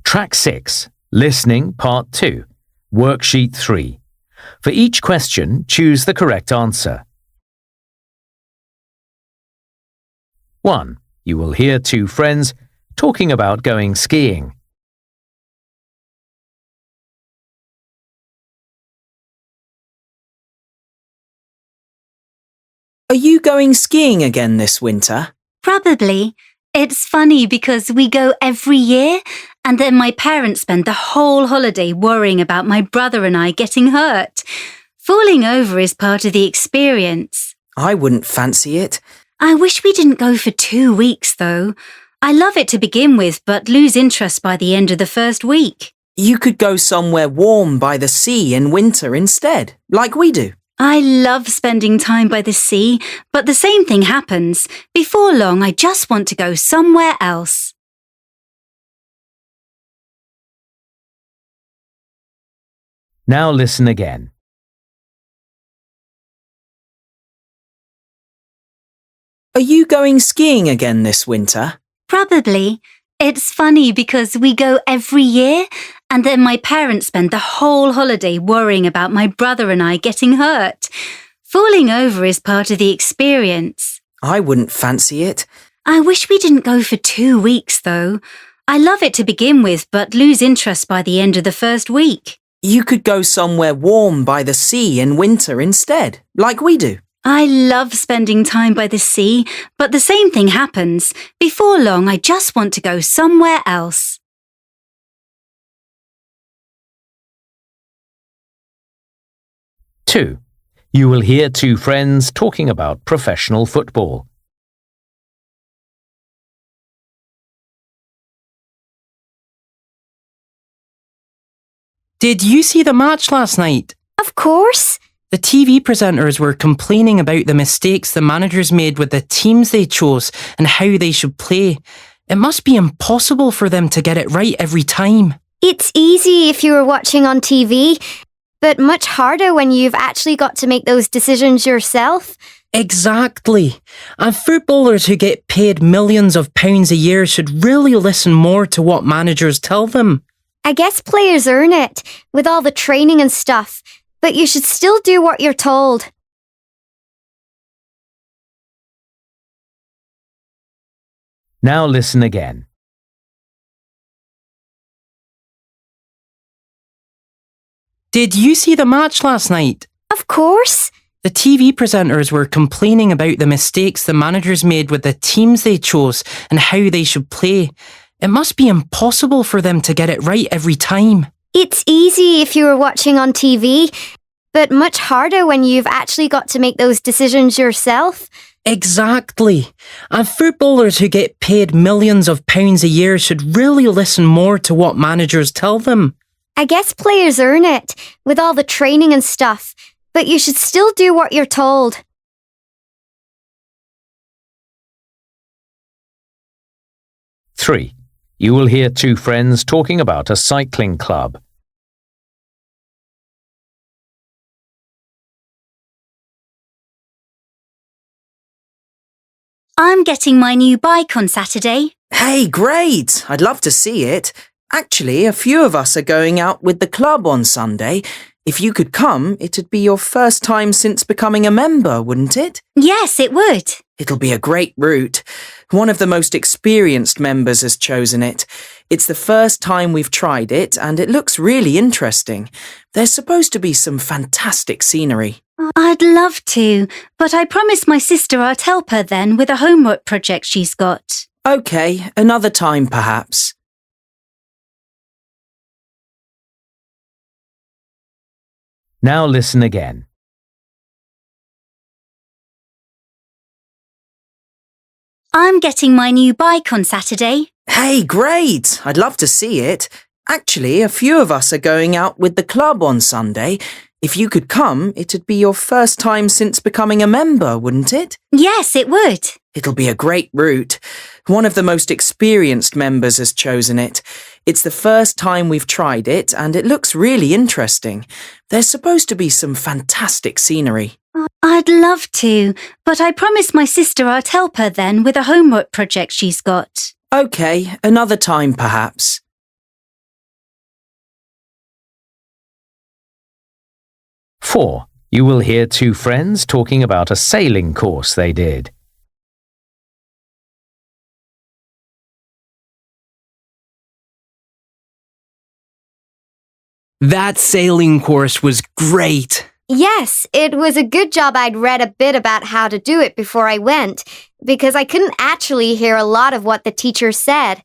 Track 6, Listening Part 2, Worksheet 3. For each question, choose the correct answer. 1. You will hear two friends talking about going skiing. Are you going skiing again this winter? Probably. It's funny because we go every year, and then my parents spend the whole holiday worrying about my brother and I getting hurt. Falling over is part of the experience. I wouldn't fancy it. I wish we didn't go for 2 weeks, though. I love it to begin with, but lose interest by the end of the first week. You could go somewhere warm by the sea in winter instead, like we do. I love spending time by the sea, but the same thing happens. Before long, I just want to go somewhere else. Now listen again. Are you going skiing again this winter? Probably. It's funny because we go every year, and then my parents spend the whole holiday worrying about my brother and I getting hurt. Falling over is part of the experience. I wouldn't fancy it. I wish we didn't go for 2 weeks, though. I love it to begin with, but lose interest by the end of the first week. You could go somewhere warm by the sea in winter instead, like we do. I love spending time by the sea, but the same thing happens. Before long, I just want to go somewhere else. Two. You will hear two friends talking about professional football. Did you see the match last night? Of course. The TV presenters were complaining about the mistakes the managers made with the teams they chose and how they should play. It must be impossible for them to get it right every time. It's easy if you were watching on TV, but much harder when you've actually got to make those decisions yourself. Exactly. And footballers who get paid millions of pounds a year should really listen more to what managers tell them. I guess players earn it, with all the training and stuff, but you should still do what you're told. Now listen again. Did you see the match last night? Of course. The TV presenters were complaining about the mistakes the managers made with the teams they chose and how they should play. It must be impossible for them to get it right every time. It's easy if you were watching on TV, but much harder when you've actually got to make those decisions yourself. Exactly. And footballers who get paid millions of pounds a year should really listen more to what managers tell them. I guess players earn it, with all the training and stuff, but you should still do what you're told. Three. You will hear two friends talking about a cycling club. I'm getting my new bike on Saturday. Hey, great! I'd love to see it. Actually, a few of us are going out with the club on Sunday. If you could come, it'd be your first time since becoming a member, wouldn't it? Yes, it would. It'll be a great route. One of the most experienced members has chosen it. It's the first time we've tried it, and it looks really interesting. There's supposed to be some fantastic scenery. I'd love to, but I promised my sister I'd help her then with a homework project she's got. Okay, another time perhaps. Now listen again. I'm getting my new bike on Saturday. Hey, great! I'd love to see it. Actually, a few of us are going out with the club on Sunday. If you could come, it'd be your first time since becoming a member, wouldn't it? Yes, it would. It'll be a great route. One of the most experienced members has chosen it. It's the first time we've tried it, and it looks really interesting. There's supposed to be some fantastic scenery. I'd love to, but I promised my sister I'd help her then with a homework project she's got. Okay, another time perhaps. 4. You will hear two friends talking about a sailing course they did. That sailing course was great. Yes, it was a good job I'd read a bit about how to do it before I went, because I couldn't actually hear a lot of what the teacher said.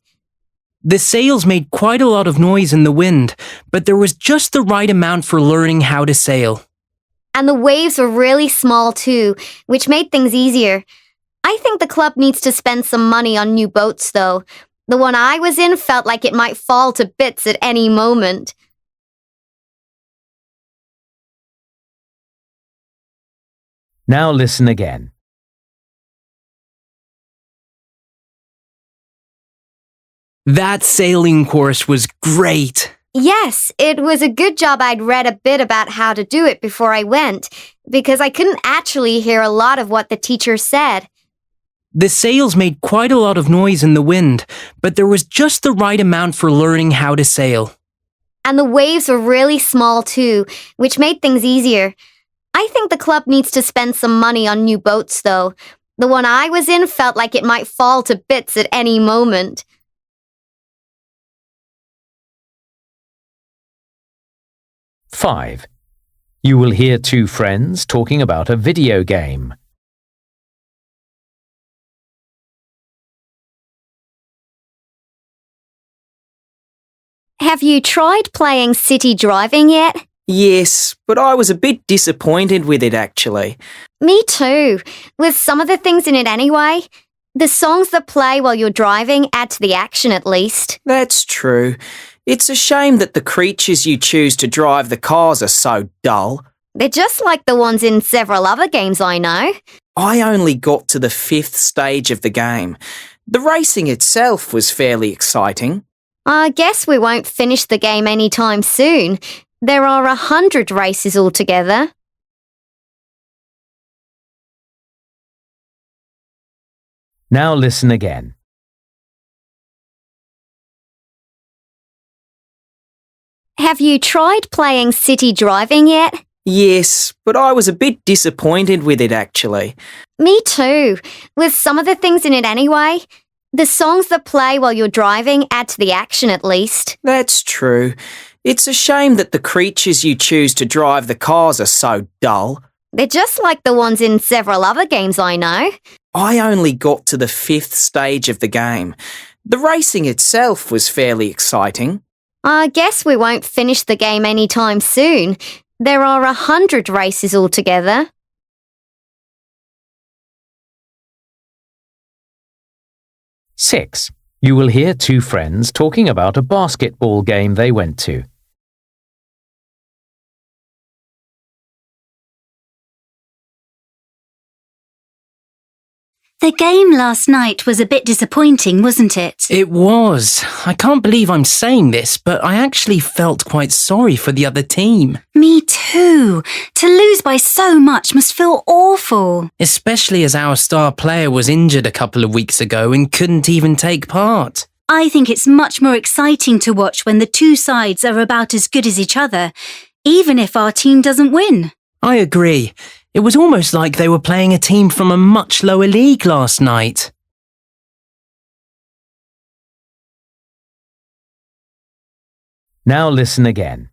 The sails made quite a lot of noise in the wind, but there was just the right amount for learning how to sail. And the waves were really small too, which made things easier. I think the club needs to spend some money on new boats, though. The one I was in felt like it might fall to bits at any moment. Now listen again. That sailing course was great. Yes, it was a good job I'd read a bit about how to do it before I went, because I couldn't actually hear a lot of what the teacher said. The sails made quite a lot of noise in the wind, but there was just the right amount for learning how to sail. And the waves were really small too, which made things easier. I think the club needs to spend some money on new boats, though. The one I was in felt like it might fall to bits at any moment. Five. You will hear two friends talking about a video game. Have you tried playing city driving yet? Yes, but I was a bit disappointed with it actually. Me too. With some of the things in it anyway. The songs that play while you're driving add to the action at least. That's true. It's a shame that the creatures you choose to drive the cars are so dull. They're just like the ones in several other games I know. I only got to the 5th stage of the game. The racing itself was fairly exciting. I guess we won't finish the game anytime soon. There are 100 races altogether. Now listen again. Have you tried playing city driving yet? Yes, but I was a bit disappointed with it actually. Me too. With some of the things in it anyway. The songs that play while you're driving add to the action at least. That's true. It's a shame that the creatures you choose to drive the cars are so dull. They're just like the ones in several other games I know. I only got to the 5th stage of the game. The racing itself was fairly exciting. I guess we won't finish the game anytime soon. There are 100 races altogether. 6. You will hear two friends talking about a basketball game they went to. The game last night was a bit disappointing, wasn't it? It was. I can't believe I'm saying this, but I actually felt quite sorry for the other team. Me too. To lose by so much must feel awful. Especially as our star player was injured a couple of weeks ago and couldn't even take part. I think it's much more exciting to watch when the two sides are about as good as each other, even if our team doesn't win. I agree. It was almost like they were playing a team from a much lower league last night. Now listen again.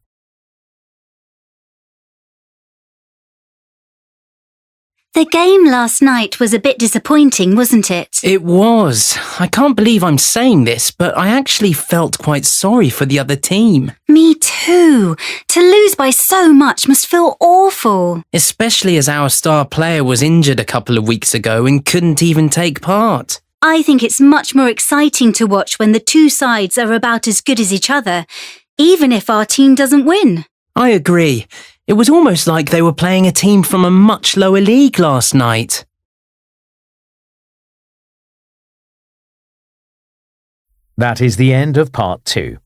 The game last night was a bit disappointing, wasn't it? It was. I can't believe I'm saying this, but I actually felt quite sorry for the other team. Me too. To lose by so much must feel awful. Especially as our star player was injured a couple of weeks ago and couldn't even take part. I think it's much more exciting to watch when the two sides are about as good as each other, even if our team doesn't win. I agree. It was almost like they were playing a team from a much lower league last night. That is the end of part 2.